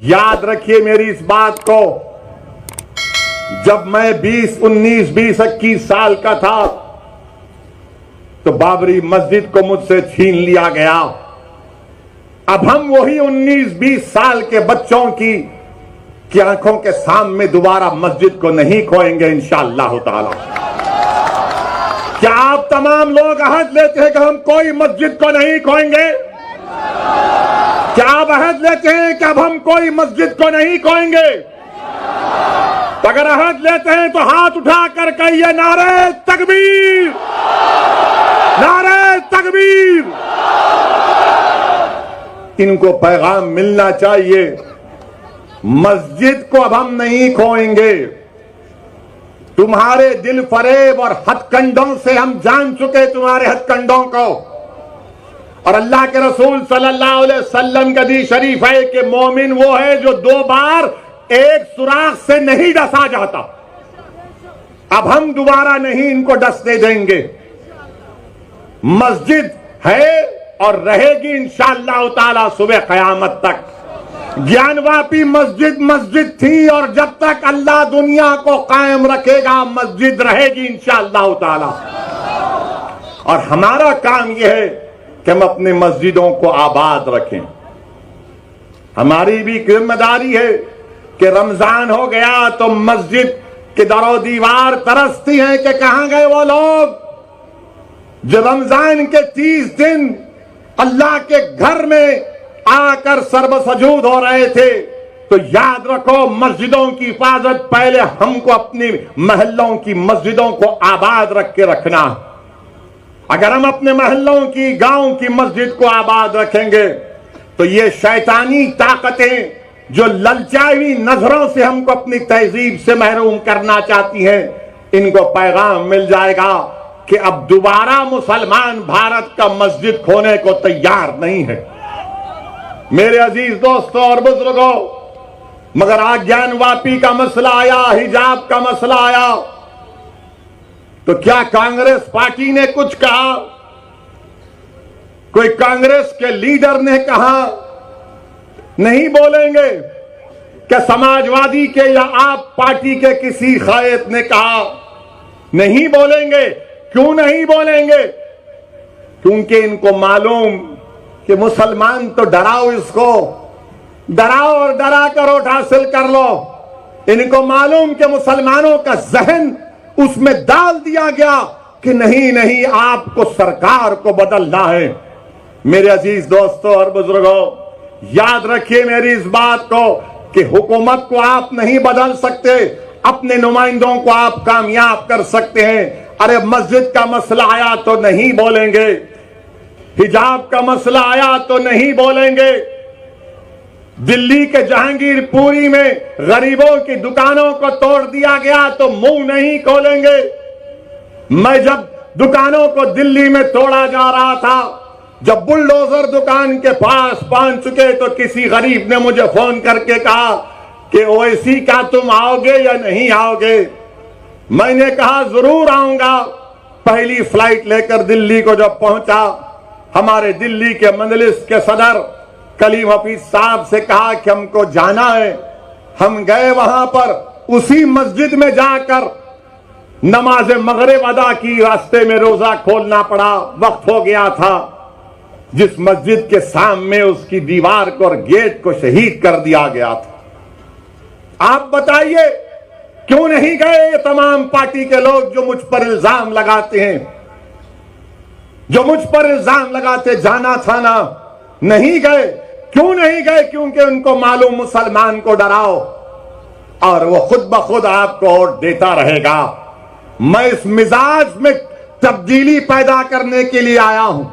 याद रखिए मेरी इस बात को, जब मैं 21 साल का था तो बाबरी मस्जिद को मुझसे छीन लिया गया। अब हम वही 19-20 साल के बच्चों की आंखों के सामने दोबारा मस्जिद को नहीं खोएंगे इंशाअल्लाह ताला। क्या आप तमाम लोग अहद लेते हैं कि हम कोई मस्जिद को नहीं खोएंगे? क्या आप अहद लेते हैं कि अब हम कोई मस्जिद को नहीं खोएंगे? अगर अहद लेते हैं तो हाथ उठाकर कहिए नारे तकबीर, नारे तकबीर। इनको पैगाम मिलना चाहिए, मस्जिद को अब हम नहीं खोएंगे। तुम्हारे दिल फरेब और हथकंडों से हम जान चुके तुम्हारे हथकंडों को। और अल्लाह के रसूल सल्लल्लाहु अलैहि वसल्लम का हदीस शरीफ है कि मोमिन वो है जो 2 बार एक सुराख से नहीं डसा जाता। अब हम दोबारा नहीं इनको डसने देंगे। मस्जिद है और रहेगी इंशाअल्लाह ताला सुबह क़यामत तक। ज्ञानवापी मस्जिद मस्जिद थी और जब तक अल्लाह दुनिया को कायम रखेगा मस्जिद रहेगी इंशाअल्लाह ताला। और हमारा काम यह है कि हम अपने मस्जिदों को आबाद रखें। हमारी भी जिम्मेदारी है कि रमजान हो गया तो मस्जिद के दरो दीवार तरसती हैं कि कहां गए वो लोग जो रमजान के 30 दिन अल्लाह के घर में आकर सर्वसजूद हो रहे थे। तो याद रखो, मस्जिदों की हिफाजत पहले हमको अपनी महल्लों की मस्जिदों को आबाद रख के रखना। अगर हम अपने महल्लों की, गांव की मस्जिद को आबाद रखेंगे तो ये शैतानी ताकतें जो ललचाई नजरों से हमको अपनी तहजीब से महरूम करना चाहती हैं, इनको पैगाम मिल जाएगा कि अब दोबारा मुसलमान भारत का मस्जिद खोने को तैयार नहीं है। मेरे अजीज दोस्तों और बुजुर्गों, मगर आज ज्ञानवापी का मसला आया, हिजाब का मसला आया, तो क्या कांग्रेस पार्टी ने कुछ कहा? कोई कांग्रेस के लीडर ने कहा? नहीं बोलेंगे। क्या समाजवादी के या आप पार्टी के किसी कायद ने कहा? नहीं बोलेंगे। क्यों नहीं बोलेंगे? क्योंकि इनको मालूम कि मुसलमान तो डराओ, इसको डराओ और डरा कर वोट हासिल कर लो। इनको मालूम कि मुसलमानों का जहन उसमें डाल दिया गया कि नहीं नहीं, आपको सरकार को बदलना है। मेरे अजीज दोस्तों और बुजुर्गों, याद रखिए मेरी इस बात को कि हुकूमत को आप नहीं बदल सकते, अपने नुमाइंदों को आप कामयाब कर सकते हैं। अरे मस्जिद का मसला आया तो नहीं बोलेंगे, हिजाब का मसला आया तो नहीं बोलेंगे, दिल्ली के जहांगीरपुरी में गरीबों की दुकानों को तोड़ दिया गया तो मुंह नहीं खोलेंगे। मैं जब दुकानों को दिल्ली में तोड़ा जा रहा था, जब बुलडोजर दुकान के पास पहुंच चुके तो किसी गरीब ने मुझे फोन करके कहा कि ओवैसी क्या तुम आओगे या नहीं आओगे? मैंने कहा जरूर आऊंगा। पहली फ्लाइट लेकर दिल्ली को जब पहुंचा, हमारे दिल्ली के मजलिस के सदर कलीम हफीज साहब से कहा कि हमको जाना है। हम गए वहां पर, उसी मस्जिद में जाकर नमाज मगरिब अदा की, रास्ते में रोजा खोलना पड़ा, वक्त हो गया था। जिस मस्जिद के सामने उसकी दीवार को और गेट को शहीद कर दिया गया था। आप बताइए क्यों नहीं गए ये तमाम पार्टी के लोग जो मुझ पर इल्जाम लगाते हैं, जो मुझ पर इल्जाम लगाते? जाना था ना, नहीं गए। क्यों नहीं गए? क्योंकि उनको मालूम मुसलमान को डराओ और वो खुद ब खुद आपको वोट देता रहेगा। मैं इस मिजाज में तब्दीली पैदा करने के लिए आया हूं।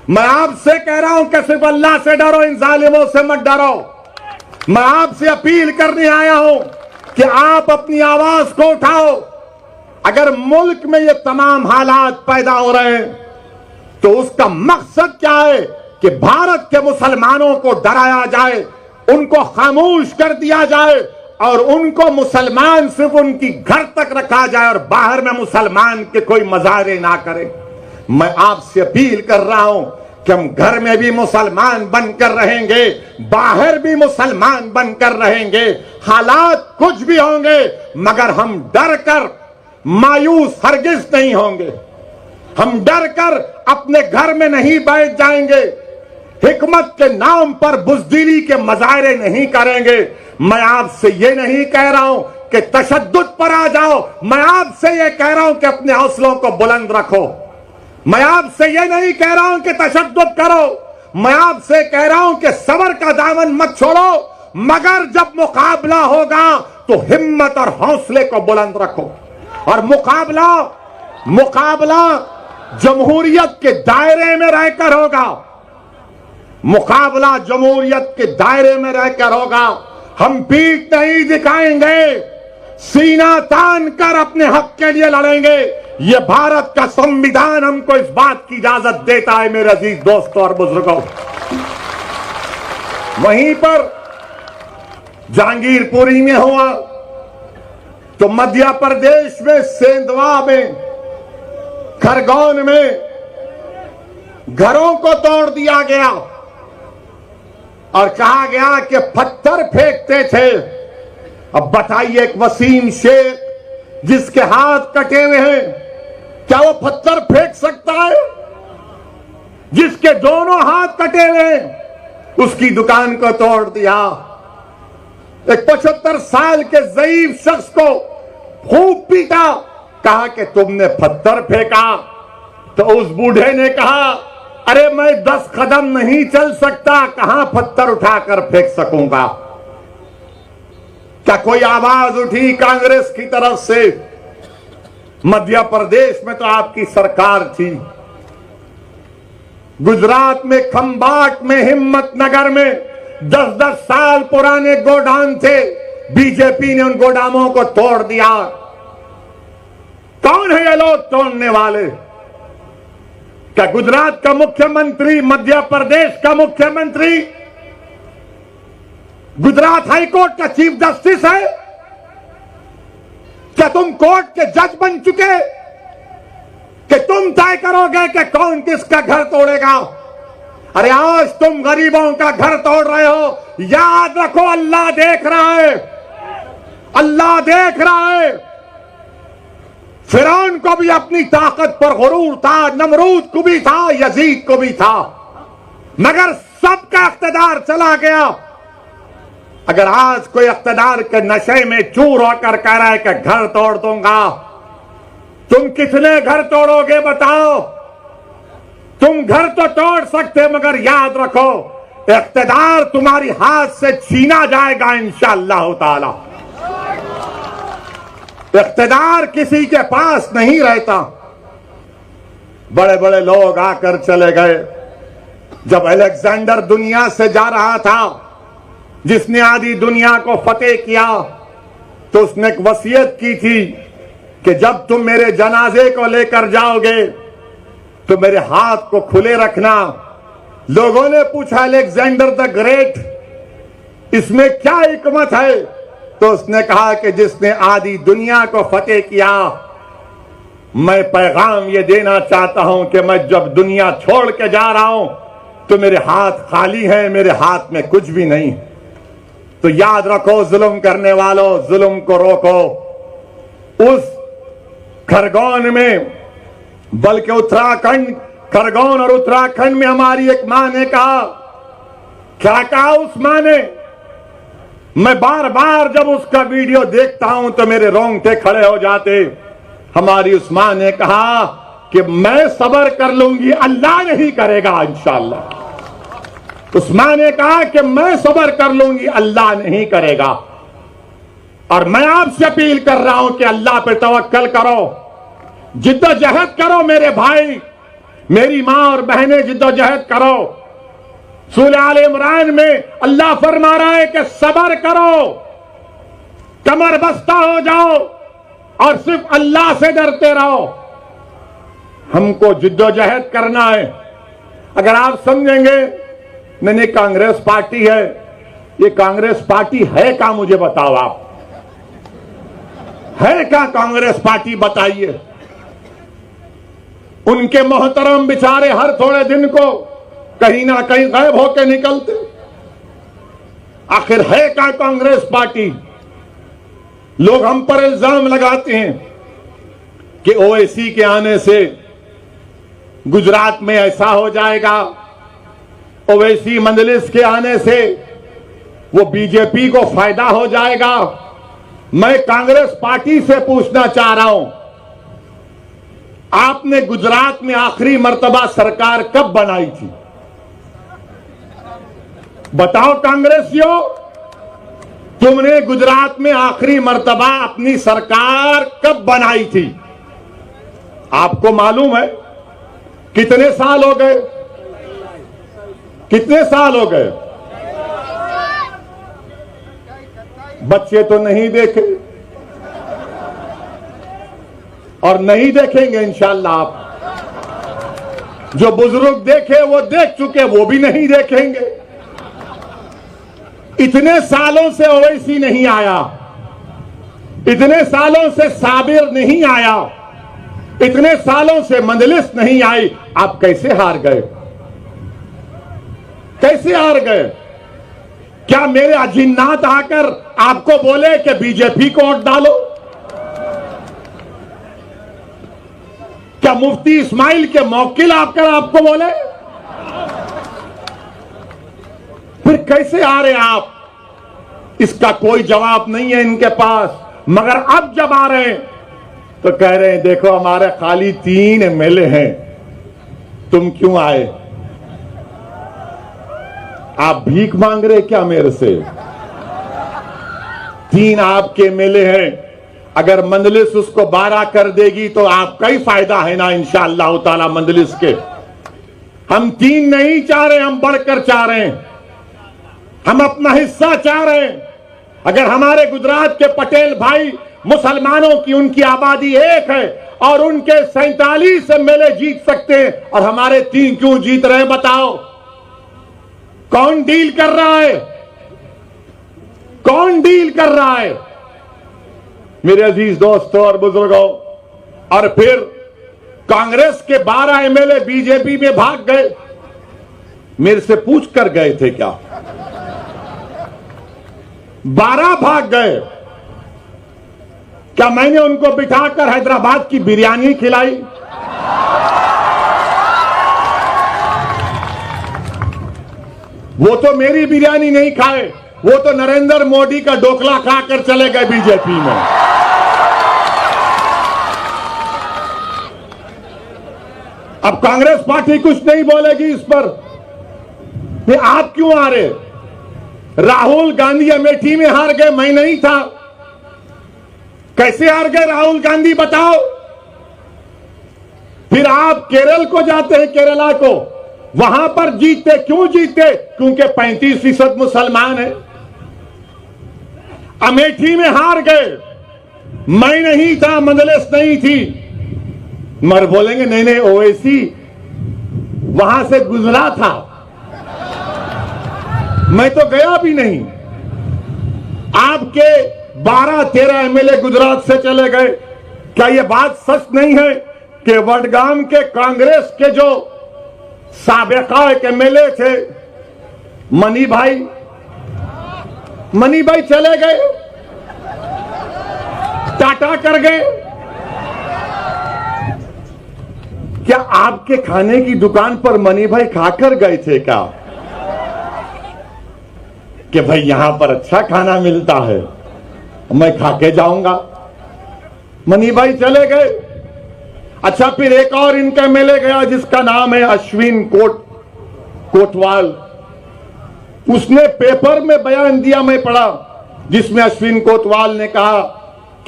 मैं आपसे कह रहा हूं कि सिर्फ अल्लाह से डरो, इन जालिमों से मत डरो। मैं आपसे अपील करने आया हूं कि आप अपनी आवाज को उठाओ। अगर मुल्क में ये तमाम हालात पैदा हो रहे हैं तो उसका मकसद क्या है कि भारत के मुसलमानों को डराया जाए, उनको खामोश कर दिया जाए और उनको मुसलमान सिर्फ उनकी घर तक रखा जाए और बाहर में मुसलमान के कोई मजारे ना करे। मैं आपसे अपील कर रहा हूं कि हम घर में भी मुसलमान बनकर रहेंगे, बाहर भी मुसलमान बनकर रहेंगे, हालात कुछ भी होंगे, मगर हम डर कर मायूस हरगिज नहीं होंगे। हम डर कर अपने घर में नहीं बैठ जाएंगे, हिकमत के नाम पर बुज़दिली के मजारे नहीं करेंगे। मैं आपसे ये नहीं कह रहा हूं कि तशद्दुद पर आ जाओ, मैं आपसे ये कह रहा हूं कि अपने हौसलों को बुलंद रखो। मैं आपसे ये नहीं कह रहा हूं कि तशद्दुद करो, मैं आपसे कह रहा हूं कि सब्र का दामन मत छोड़ो, मगर जब मुकाबला होगा तो हिम्मत और हौसले को बुलंद रखो। और मुकाबला जमहूरियत के दायरे में रहकर होगा, मुकाबला जमहूरियत के दायरे में रहकर होगा। हम पीठ नहीं दिखाएंगे, सीना तान कर अपने हक के लिए लड़ेंगे। ये भारत का संविधान हमको इस बात की इजाजत देता है मेरे अजीज दोस्तों और बुजुर्गों। वहीं पर जहांगीरपुरी में हुआ तो मध्य प्रदेश में सेंधवा में, खरगोन में घरों को तोड़ दिया गया और कहा गया कि पत्थर फेंकते थे। अब बताइए, एक वसीम शेख जिसके हाथ कटे हुए हैं, क्या वो पत्थर फेंक सकता है? जिसके दोनों हाथ कटे हुए हैं, उसकी दुकान को तोड़ दिया। एक 75 साल के ज़ईफ शख्स को खूब पीटा, कहा कि तुमने पत्थर फेंका। तो उस बूढ़े ने कहा, अरे मैं 10 कदम नहीं चल सकता, कहां पत्थर उठाकर फेंक सकूंगा। क्या कोई आवाज उठी कांग्रेस की तरफ से? मध्य प्रदेश में तो आपकी सरकार थी, गुजरात में खंबाट में, हिम्मतनगर में 10-10 साल पुराने गोडाउन थे, बीजेपी ने उन गोदामों को तोड़ दिया। कौन है ये लोग तोड़ने वाले? क्या गुजरात का मुख्यमंत्री, मध्य प्रदेश का मुख्यमंत्री, गुजरात हाईकोर्ट का चीफ जस्टिस है? क्या तुम कोर्ट के जज बन चुके कि तुम तय करोगे कि कौन किसका घर तोड़ेगा? अरे आज तुम गरीबों का घर तोड़ रहे हो, याद रखो अल्लाह देख रहा है, अल्लाह देख रहा है। फिरौन को भी अपनी ताकत पर गुरूर था, नमरूद को भी था, यजीद को भी था, मगर सबका इख्तिदार चला गया। अगर आज कोई इख्तिदार के नशे में चूर होकर कह रहा है कि घर तोड़ दूंगा, तुम कितने घर तोड़ोगे बताओ? तुम घर तो तोड़ सकते, मगर याद रखो इख्तिदार तुम्हारी हाथ से छीना जाएगा इंशाअल्लाह ताला। इख्तिदार किसी के पास नहीं रहता। बड़े बड़े लोग आकर चले गए। जब अलेक्जेंडर दुनिया से जा रहा था, जिसने आधी दुनिया को फतेह किया, तो उसने एक वसीयत की थी कि जब तुम मेरे जनाजे को लेकर जाओगे तो मेरे हाथ को खुले रखना। लोगों ने पूछा, अलेक्जेंडर द ग्रेट, इसमें क्या हिकमत है? तो उसने कहा कि जिसने आधी दुनिया को फतेह किया, मैं पैगाम ये देना चाहता हूं कि मैं जब दुनिया छोड़ के जा रहा हूं तो मेरे हाथ खाली हैं, मेरे हाथ में कुछ भी नहीं। तो याद रखो, जुल्म करने वालों, जुल्म को रोको। उस खरगोन में, बल्कि उत्तराखंड, खरगोन और उत्तराखंड में हमारी एक मां ने कहा, क्या कहा उस मां ने? मैं बार बार जब उसका वीडियो देखता हूं तो मेरे रोंगटे खड़े हो जाते। हमारी उस मां ने कहा कि मैं सब्र कर लूंगी, अल्लाह नहीं करेगा इंशाअल्लाह। उस मां ने कहा कि मैं सब्र कर लूंगी, अल्लाह नहीं करेगा। और मैं आपसे अपील कर रहा हूं कि अल्लाह पे तवक्कल करो, जिद्दोजहद करो मेरे भाई, मेरी मां और बहनें, जिद्दोजहद करो। सूरह आल इमरान में अल्लाह फरमा रहा है कि सब्र करो, कमर बस्ता हो जाओ और सिर्फ अल्लाह से डरते रहो। हमको जिद्दोजहद करना है। अगर आप समझेंगे नहीं कांग्रेस पार्टी है, ये कांग्रेस पार्टी है क्या? मुझे बताओ, आप है क्या कांग्रेस पार्टी? बताइए। उनके मोहतरम बेचारे हर थोड़े दिन को कहीं ना कहीं गायब होकर निकलते। आखिर है क्या कांग्रेस पार्टी? लोग हम पर इल्जाम लगाते हैं कि ओवैसी के आने से गुजरात में ऐसा हो जाएगा, ओवैसी मंजलिस के आने से वो बीजेपी को फायदा हो जाएगा। मैं कांग्रेस पार्टी से पूछना चाह रहा हूं, आपने गुजरात में आखिरी मर्तबा सरकार कब बनाई थी? बताओ कांग्रेसियों, तुमने गुजरात में आखिरी मर्तबा अपनी सरकार कब बनाई थी? आपको मालूम है? कितने साल हो गए? कितने साल हो गए? बच्चे तो नहीं देखे और नहीं देखेंगे इंशाअल्लाह। आप जो बुजुर्ग देखे वो देख चुके, वो भी नहीं देखेंगे। इतने सालों से ओवैसी नहीं आया, इतने सालों से साबिर नहीं आया, इतने सालों से मंजलिस नहीं आई। आप कैसे हार गए? कैसे हार गए? क्या मेरे अजिन्नात आकर आपको बोले कि बीजेपी को वोट डालो? क्या मुफ्ती इस्माइल के मौकिल आकर आपको बोले? फिर कैसे आ रहे आप? इसका कोई जवाब नहीं है इनके पास। मगर अब जब आ रहे हैं तो कह रहे हैं देखो हमारे खाली 3 एमएलए हैं, तुम क्यों आए? आप भीख मांग रहे क्या मेरे से? 3 आपके एमएलए हैं, अगर मंजलिस उसको 12 कर देगी तो आपका ही फायदा है ना इंशाअल्लाह ताला मंजलिस के। हम 3 नहीं चाह रहे, हम बढ़कर चाह रहे हैं, हम अपना हिस्सा चाह रहे हैं। अगर हमारे गुजरात के पटेल भाई मुसलमानों की उनकी आबादी 1 है और उनके 47 एमएलए जीत सकते हैं और हमारे 3 क्यों जीत रहे हैं? बताओ कौन डील कर रहा है? कौन डील कर रहा है? मेरे अजीज दोस्तों और बुजुर्गों, और फिर कांग्रेस के 12 एमएलए बीजेपी में भाग गए। मेरे से पूछ कर गए थे क्या? 12 भाग गए। क्या मैंने उनको बिठाकर हैदराबाद की बिरयानी खिलाई? वो तो मेरी बिरयानी नहीं खाए, वो तो नरेंद्र मोदी का ढोकला खाकर चले गए बीजेपी में। अब कांग्रेस पार्टी कुछ नहीं बोलेगी इस पर। ये आप क्यों आ रहे? राहुल गांधी अमेठी में हार गए, मैं नहीं था। कैसे हार गए राहुल गांधी बताओ? फिर आप केरल को जाते हैं, केरला को, वहां पर जीतते। क्यों जीतते? क्योंकि 35% मुसलमान है। अमेठी में हार गए, मैं नहीं था, मंजलिस नहीं थी। मगर बोलेंगे नहीं नहीं ओवैसी वहां से गुजरा था, मैं तो गया भी नहीं। आपके 12-13 एमएलए गुजरात से चले गए। क्या यह बात सच नहीं है कि वडगाम के कांग्रेस के जो साबिका एमएलए थे मनी भाई चले गए, टाटा कर गए? क्या आपके खाने की दुकान पर मनी भाई खाकर गए थे क्या कि भाई यहां पर अच्छा खाना मिलता है, मैं खा के जाऊंगा? मनी भाई चले गए। अच्छा, फिर एक और इनका एमएलए गया जिसका नाम है अश्विन कोटवाल। उसने पेपर में बयान दिया, मैं पढ़ा, जिसमें अश्विन कोतवाल ने कहा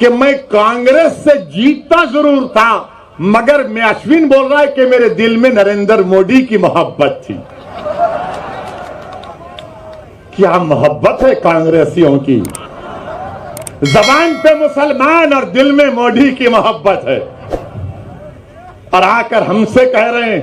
कि मैं कांग्रेस से जीतता जरूर था, मगर मैं अश्विन बोल रहा है कि मेरे दिल में नरेंद्र मोदी की मोहब्बत थी। क्या मोहब्बत है कांग्रेसियों की! जबान पे मुसलमान और दिल में मोदी की मोहब्बत है, और आकर हमसे कह रहे हैं